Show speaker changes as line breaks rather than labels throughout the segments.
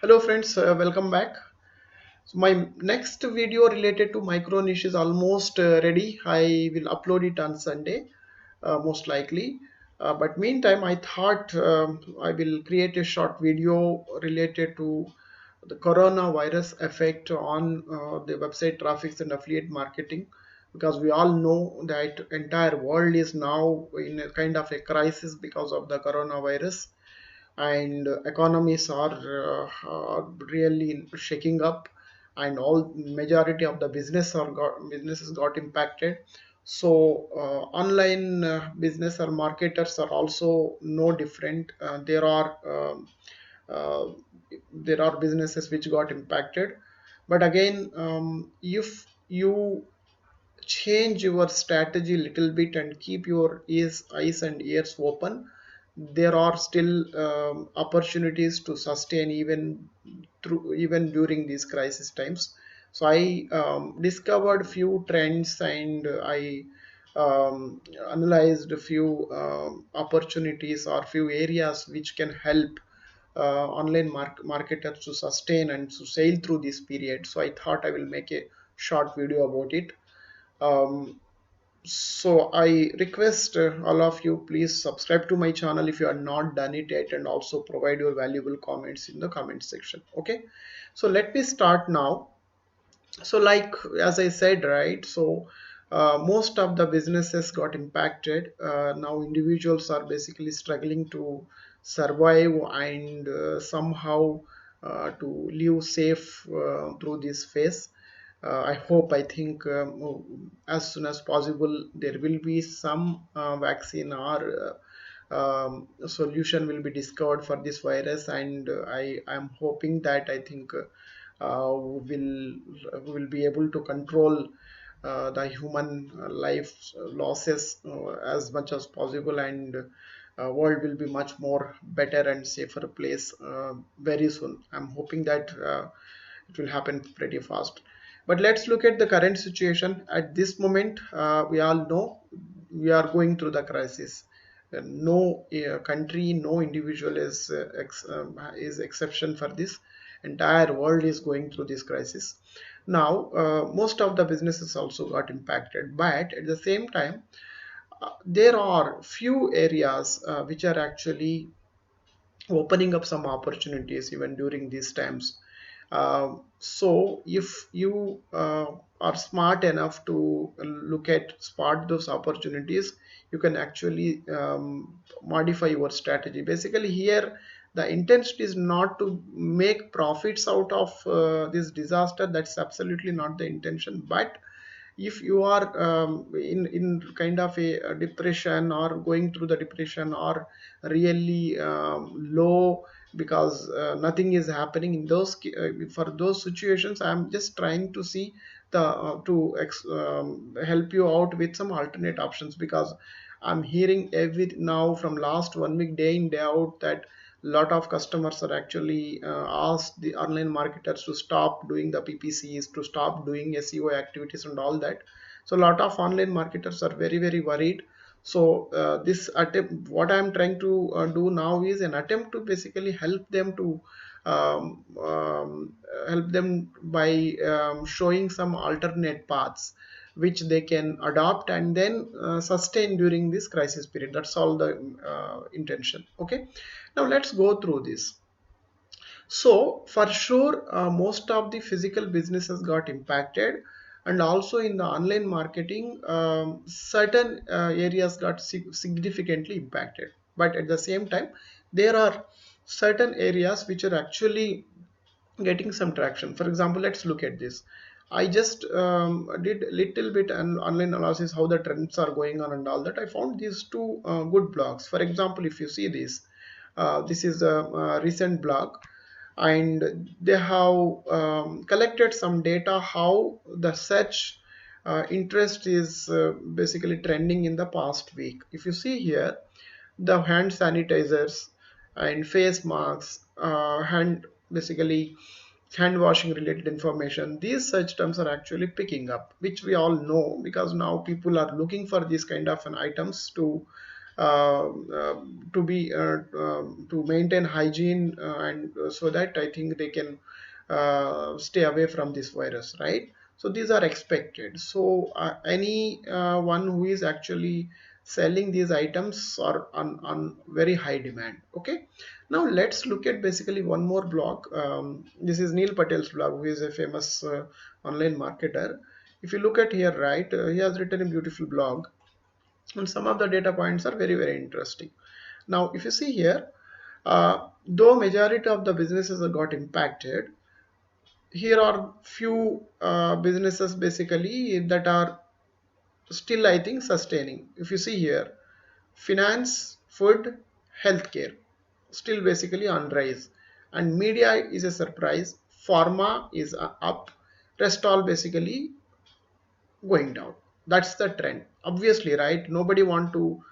Hello friends, welcome back. So my next video related to micro niche is almost ready. I will upload it on Sunday, most likely. But meantime, I thought I will create a short video related to the coronavirus effect on the website traffic and affiliate marketing, because we all know that entire world is now in a kind of a crisis because of the coronavirus, and economies are really shaking up, and all majority of the businesses got impacted. So online business or marketers are also no different. Uh, there are businesses which got impacted, but again, if you change your strategy a little bit and keep your eyes and ears open, there are still opportunities to sustain even during these crisis times. So I discovered few trends, and I analyzed a few opportunities or few areas which can help online marketers to sustain and to sail through this period. So I thought I will make a short video about it. Um, so I request all of you, please subscribe to my channel if you are not done it yet, and also provide your valuable comments in the comment section. Okay, so let me start now. So like, as I said, right, so most of the businesses got impacted. Now individuals are basically struggling to survive, and somehow to live safe through this phase. I hope, I think, as soon as possible there will be some vaccine or solution will be discovered for this virus, and I am hoping that, I think, will be able to control the human life losses as much as possible, and world will be much more better and safer place very soon. I'm hoping that it will happen pretty fast. But let's look at the current situation at this moment. We all know we are going through the crisis. No country, no individual is exception for this. Entire world is going through this crisis. Now, most of the businesses also got impacted, but at the same time, there are few areas which are actually opening up some opportunities even during these times. So if you are smart enough to look at spot those opportunities, you can actually modify your strategy. Basically here the intention is not to make profits out of this disaster. That's absolutely not the intention. But if you are in kind of a depression, or going through the depression, or really low, because nothing is happening in for those situations, I'm just trying to see the help you out with some alternate options, because I'm hearing every now from last 1 week, day in day out, that lot of customers are actually asked the online marketers to stop doing the PPCs, to stop doing SEO activities and all that. So a lot of online marketers are very worried. So this attempt, what I'm trying to do now, is an attempt to basically um, um, help them by showing some alternate paths which they can adopt and then sustain during this crisis period. That's all the intention. Okay, now let's go through this. So for sure, most of the physical businesses got impacted, and also in the online marketing, certain areas got significantly impacted. But at the same time, there are certain areas which are actually getting some traction. For example, let's look at this. I just did a little bit an online analysis how the trends are going on and all that. I found these two good blogs. For example, if you see this is a recent blog, and they have collected some data how the search interest is basically trending in the past week. If you see here, the hand sanitizers and face masks, hand basically hand washing related information, these search terms are actually picking up, which we all know, because now people are looking for these kind of items to uh, uh, to maintain hygiene, and so that I think they can stay away from this virus, right? So these are expected. So any one who is actually selling these items are on very high demand. Okay, now let's look at basically one more blog. This is Neil Patel's blog, who is a famous online marketer. If you look at here, right, he has written a beautiful blog, and some of the data points are very interesting. Now if you see here, though majority of the businesses have got impacted, here are few businesses basically that are still I think sustaining. If you see here, finance, food, healthcare still basically on rise, and media is a surprise, pharma is up, rest all basically going down. That's the trend, obviously, right? Nobody want to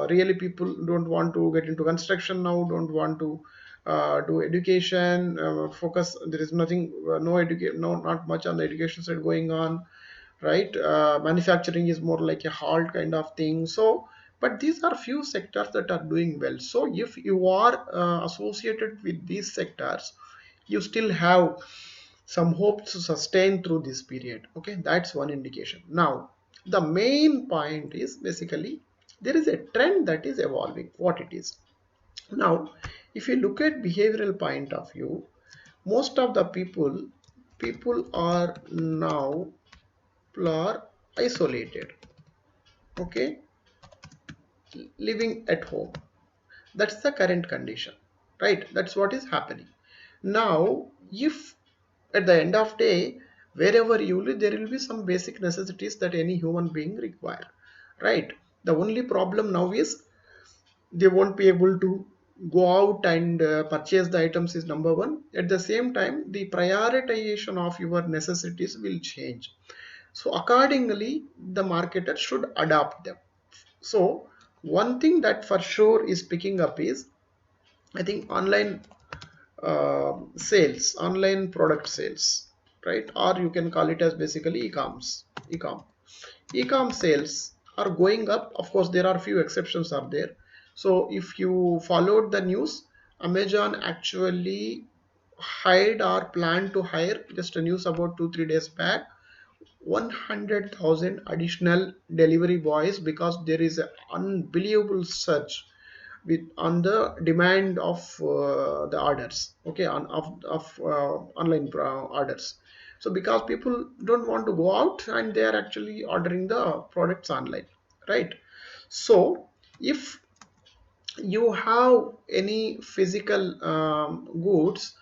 really, people don't want to get into construction now, don't want to do education, focus. There is nothing, no educate, no, not much on the education side going on, right? Manufacturing is more like a halt kind of thing. So but these are few sectors that are doing well. So if you are associated with these sectors, you still have some hope to sustain through this period. Okay, that's one indication. Now the main point is basically there is a trend that is evolving. What it is now, if you look at behavioral point of view, most of the people are now are isolated. Okay, living at home. That's the current condition, right? That's what is happening now. If at the end of day, wherever you live, there will be some basic necessities that any human being require, right? The only problem now is they won't be able to go out and purchase the items is number one. At the same time, the prioritization of your necessities will change, so accordingly the marketer should adopt them. So one thing that for sure is picking up is, I think, online sales, online product sales, right? Or you can call it as basically e-com sales are going up. Of course there are few exceptions are there. So if you followed the news, Amazon actually hired or planned to hire, just a news about 2 3 days back, 100,000 additional delivery boys, because there is an unbelievable surge with on the demand of the orders. Okay, of online orders. So because people don't want to go out and they are actually ordering the products online, right? So if you have any physical goods,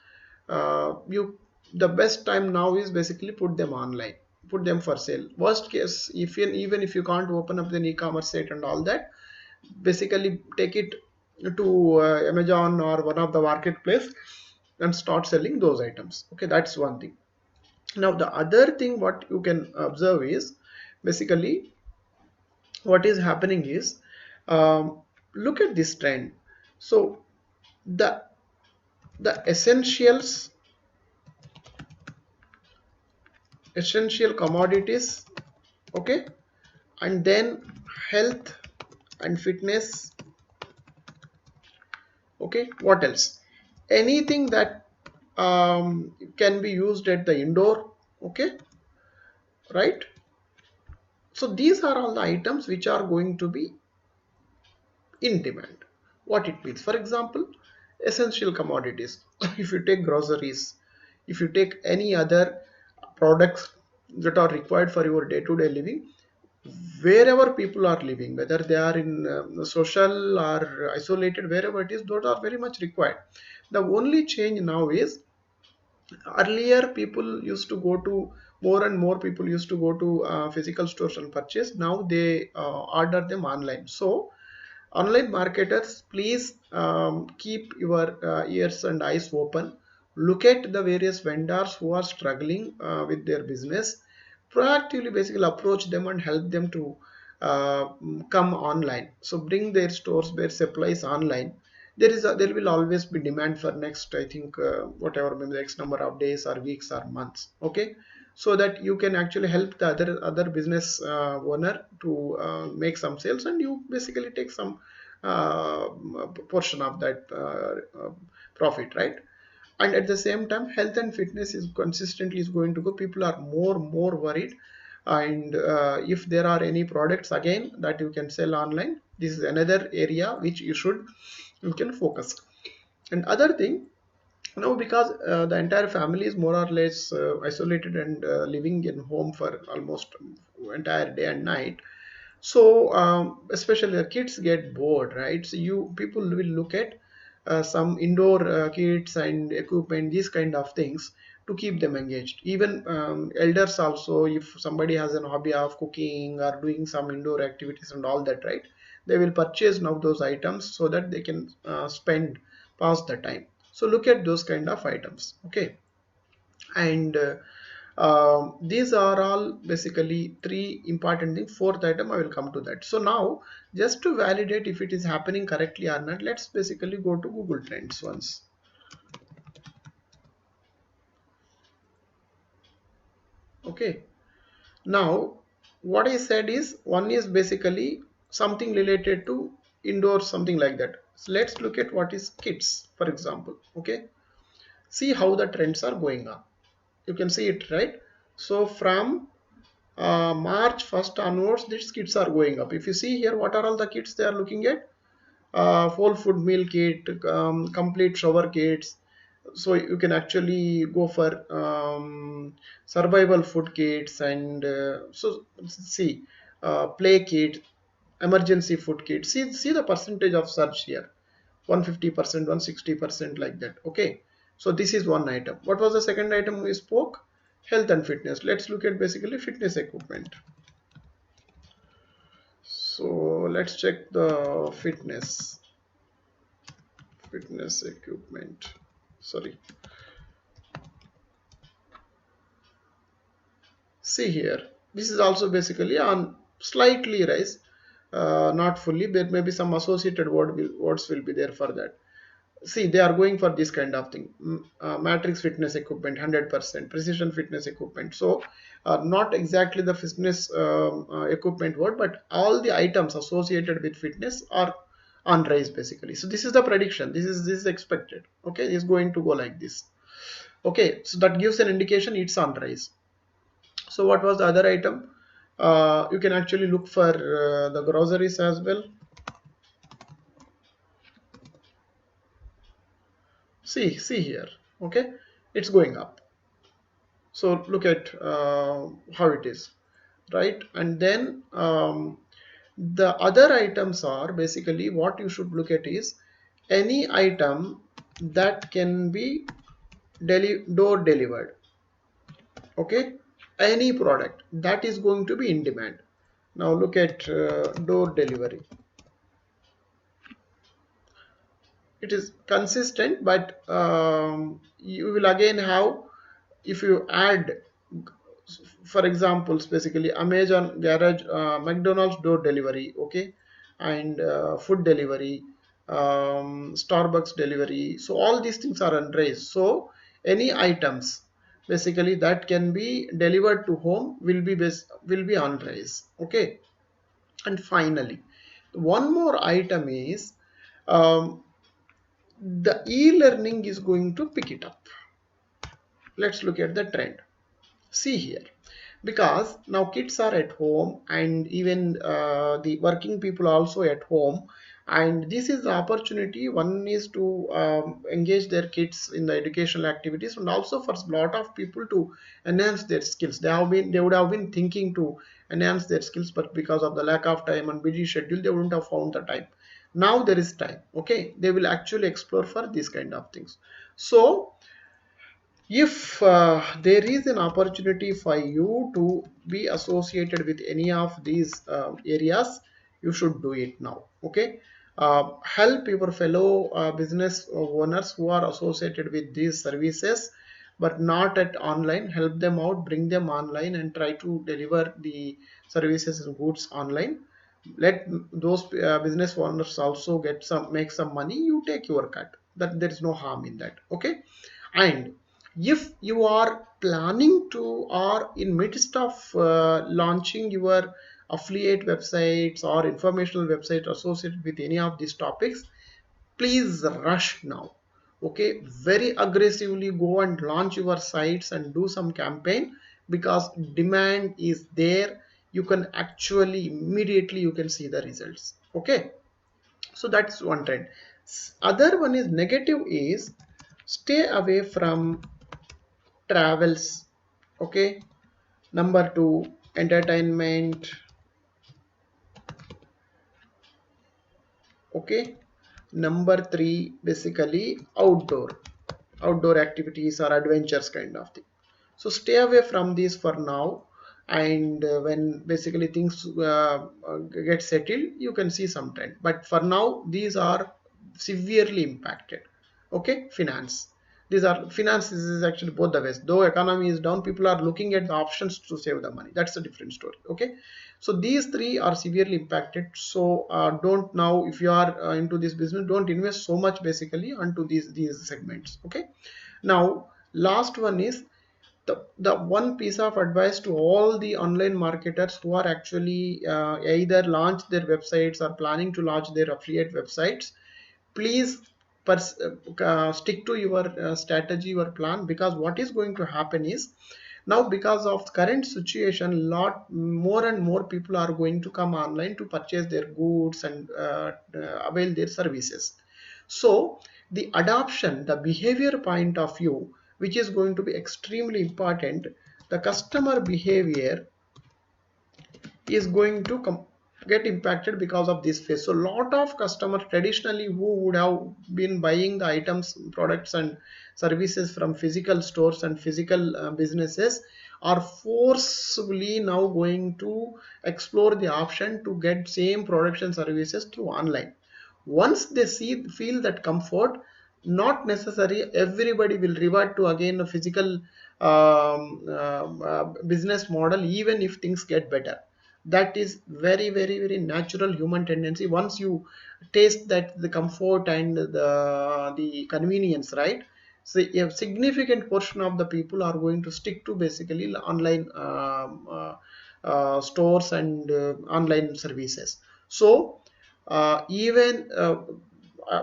you, the best time now is basically put them online, put them for sale. Worst case, if you, even if you can't open up an e-commerce site and all that, basically take it to Amazon or one of the marketplace and start selling those items. Okay, that's one thing. Now the other thing what you can observe is basically what is happening is, look at this trend. So the essentials, essential commodities, okay, and then health and fitness. Okay, what else? Anything that can be used at the indoor. Okay, right? So these are all the items which are going to be in demand. What it means, for example, essential commodities. If you take groceries, if you take any other products that are required for your day-to-day living, wherever people are living, whether they are in social or isolated, wherever it is, those are very much required. The only change now is, earlier people used to go to, more and more people used to go to physical stores and purchase. Now they order them online. So online marketers, please keep your ears and eyes open. Look at the various vendors who are struggling with their business. Proactively basically approach them and help them to come online. So bring their stores, their supplies online. There will always be demand for next, I think, whatever, maybe the next number of days or weeks or months. Okay, so that you can actually help the other business owner to make some sales, and you basically take some uh, portion of that profit, right? And at the same time, health and fitness is consistently is going to go. People are more worried, and if there are any products again that you can sell online, this is another area which you can focus. And other thing, now because the entire family is more or less isolated and living in home for almost entire day and night, so especially the kids get bored, right? So you people will look at some indoor kits and equipment, these kind of things, to keep them engaged. Even elders also, if somebody has an hobby of cooking or doing some indoor activities and all that, right, they will purchase now those items so that they can spend pass the time. So look at those kind of items, okay? And these are all basically three important things. Fourth item, I will come to that. So now, just to validate if it is happening correctly or not, let's basically go to Google Trends once. Okay, now what I said is, one is basically something related to indoor, something like that. So let's look at what is kids, for example. Okay, see how the trends are going on. You can see it, right? So from March 1st onwards, these kits are going up. If you see here, what are all the kits they are looking at? Whole food meal kit, complete shower kits. So you can actually go for survival food kits, and so see, play kit, emergency food kit. See the percentage of search here, 150%, 160%, like that. Okay, so this is one item. What was the second item we spoke? Health and fitness. Let's look at basically fitness equipment. So let's check the fitness equipment. Sorry, see here, this is also basically on slightly rise, not fully. There may be some associated words will be there for that. See, they are going for this kind of thing. Matrix fitness equipment 100%, precision fitness equipment. So not exactly the fitness equipment word, but all the items associated with fitness are on rise basically. So this is the prediction, this is expected. Okay, it's going to go like this. Okay, so that gives an indication it's on rise. So what was the other item? You can actually look for the groceries as well. See here. Okay, it's going up. So look at how it is, right? And then the other items are basically, what you should look at is any item that can be door delivered. Okay, any product that is going to be in demand. Now look at door delivery. It is consistent, but you will again have, if you add, for examples, basically Amazon garage, McDonald's door delivery, okay, and food delivery, Starbucks delivery. So all these things are on rise. So any items basically that can be delivered to home will be on rise. Okay, and finally, one more item is the e-learning is going to pick it up. Let's look at the trend. See here, because now kids are at home, and even the working people also at home, and this is the opportunity. One is to engage their kids in the educational activities, and also for a lot of people to enhance their skills. They would have been thinking to enhance their skills, but because of the lack of time and busy schedule, they wouldn't have found the time. Now there is time. Okay, they will actually explore for these kind of things. So if there is an opportunity for you to be associated with any of these areas, you should do it now. Okay, help your fellow business owners who are associated with these services but not at online. Help them out, bring them online, and try to deliver the services and goods online. Let those business owners also make some money. You take your cut, that there is no harm in that. Okay, and If you are planning to or in midst of launching your affiliate websites or informational website associated with any of these topics, please rush now. Okay, very aggressively go and launch your sites and do some campaign, because demand is there. You can actually immediately you can see the results. Okay, so that's one trend. Other one is negative is stay away from travels. Okay, number two, entertainment. Okay, number three, basically outdoor activities or adventures kind of thing. So stay away from these for now, and when basically things get settled, you can see some trend, but for now these are severely impacted. Okay, finance, these are finance is actually both the ways. Though economy is down, people are looking at the options to save the money. That's a different story. Okay, so these three are severely impacted. So don't, now if you are into this business, don't invest so much basically onto these segments. Okay, now last one is the one piece of advice to all the online marketers who are actually either launch their websites or planning to launch their affiliate websites. Please stick to your strategy, your plan, because what is going to happen is, now because of current situation, lot more and more people are going to come online to purchase their goods and avail their services. So the adoption, the behavior point of view, which is going to be extremely important, the customer behavior is going to get impacted because of this phase. So lot of customers traditionally who would have been buying the items, products and services from physical stores and physical businesses, are forcibly now going to explore the option to get same products and services through online. Once they feel that comfort, not necessary everybody will revert to again a physical business model, even if things get better. That is very natural human tendency. Once you taste that the comfort and the convenience, right? So a significant portion of the people are going to stick to basically online stores and online services. So even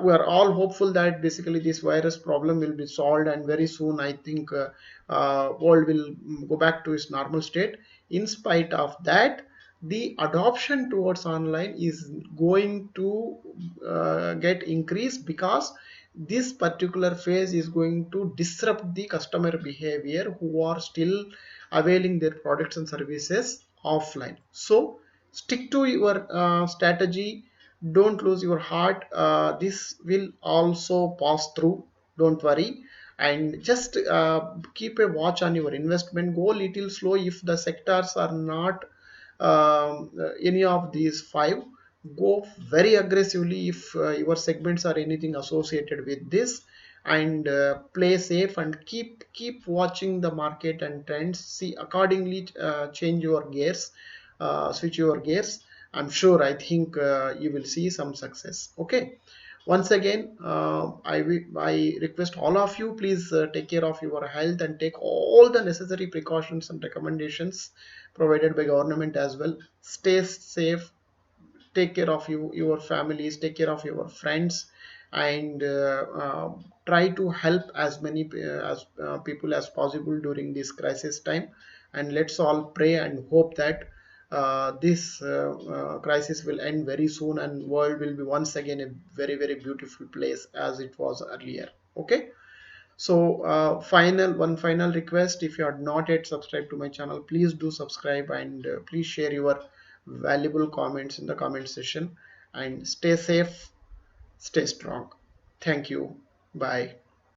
we are all hopeful that basically this virus problem will be solved, and very soon I think world will go back to its normal state. In spite of that, the adoption towards online is going to get increased, because this particular phase is going to disrupt the customer behavior who are still availing their products and services offline. So stick to your strategy, don't lose your heart. This will also pass through, don't worry. And just keep a watch on your investment, go little slow if the sectors are not any of these five. Go very aggressively if your segments are anything associated with this, and play safe and keep watching the market and trends, see accordingly, change your gears, switch your gears. I'm sure, I think you will see some success. Okay, once again, I request all of you, please take care of your health and take all the necessary precautions and recommendations provided by government as well. Stay safe, take care of your families, take care of your friends, and try to help as many people as possible during this crisis time. And let's all pray and hope that this crisis will end very soon, and world will be once again a very beautiful place as it was earlier. Okay, so one final request, if you are not yet subscribed to my channel, please do subscribe, and please share your valuable comments in the comment section. And stay safe, stay strong. Thank you. Bye.